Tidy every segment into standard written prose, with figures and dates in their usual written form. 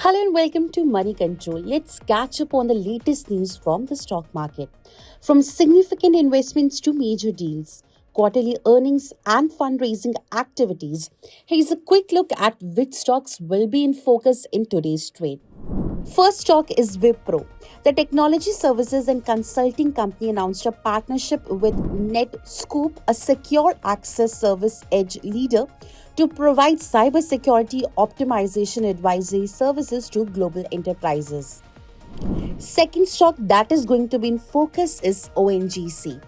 Hello and welcome to Money Control. Let's catch up on the latest news from the stock market. From significant investments to major deals, quarterly earnings, and fundraising activities, here's a quick look at which stocks will be in focus in today's trade. First stock is Wipro. The technology services and consulting company announced a partnership with Netscope, a secure access service edge leader, to provide cybersecurity optimization advisory services to global enterprises. Second stock that is going to be in focus is ONGC.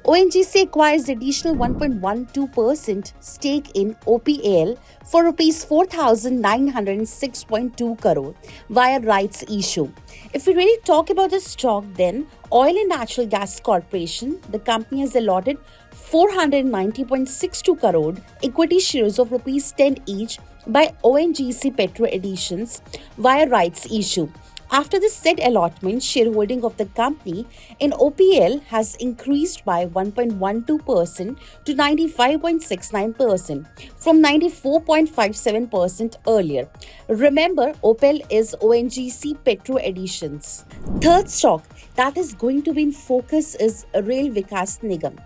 ONGC acquires additional 1.12% stake in OPAL for rupees 4,906.2 crore via rights issue. If we really talk about the stock, then Oil and Natural Gas Corporation, the company has allotted 490.62 crore equity shares of rupees 10 each by ONGC Petro Additions via rights issue. After the said allotment, shareholding of the company in OPL has increased by 1.12% to 95.69% from 94.57% earlier. Remember, OPL is ONGC Petro Additions. Third stock that is going to be in focus is Rail Vikas Nigam.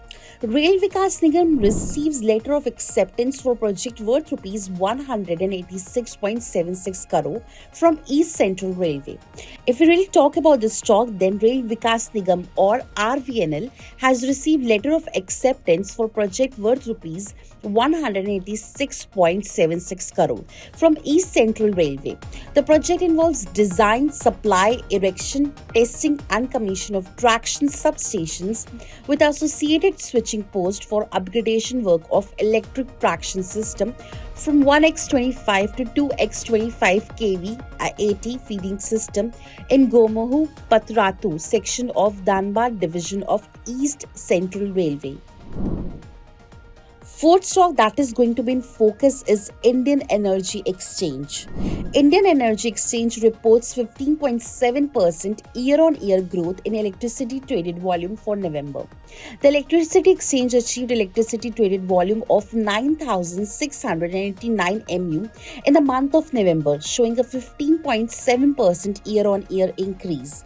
Rail Vikas Nigam receives letter of acceptance for project worth rupees 186.76 crore from East Central Railway. If we really talk about the stock, then Rail Vikas Nigam or RVNL has received letter of acceptance for project worth rupees 186.76 crore from East Central Railway. The project involves design, supply, erection, testing and commission of traction substations with associated switching post for upgradation work of electric traction system from 1x25 to 2x25 kV AT feeding system in Gomohu Patratu section of Dhanbad division of East Central Railway. Fourth stock that is going to be in focus is Indian Energy Exchange. Indian Energy Exchange reports 15.7% year-on-year growth in electricity traded volume for November. The Electricity Exchange achieved electricity traded volume of 9,689 MU in the month of November, showing a 15.7% year-on-year increase.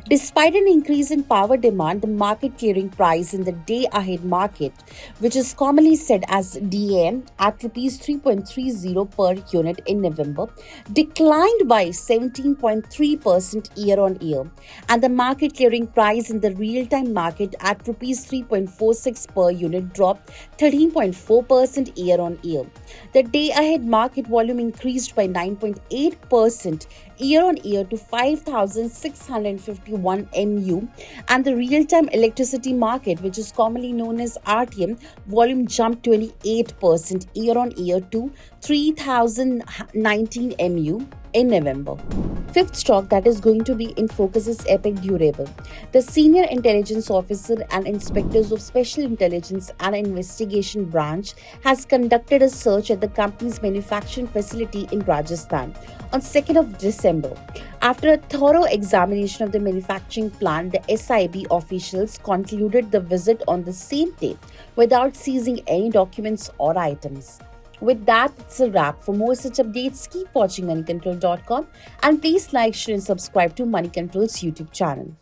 Despite an increase in power demand, the market clearing price in the day-ahead market, which is commonly said as DAM, at Rs 3.30 per unit in November, declined by 17.3% year-on-year, and the market clearing price in the real-time market at Rs 3.46 per unit dropped 13.4% year-on-year. The day-ahead market volume increased by 9.8% year-on-year to 5,651 MU, and the real-time electricity market, which is commonly known as RTM, volume jumped 28% year-on-year to 3,019 MU in November. Fifth stock that is going to be in focus is Epic Durable. The senior intelligence officer and inspectors of Special Intelligence and Investigation Branch has conducted a search at the company's manufacturing facility in Rajasthan on 2nd of December. After a thorough examination of the manufacturing plant, the SIB officials concluded the visit on the same day without seizing any documents or items. With that, it's a wrap. For more such updates, keep watching moneycontrol.com and please like, share and subscribe to Money Control's YouTube channel.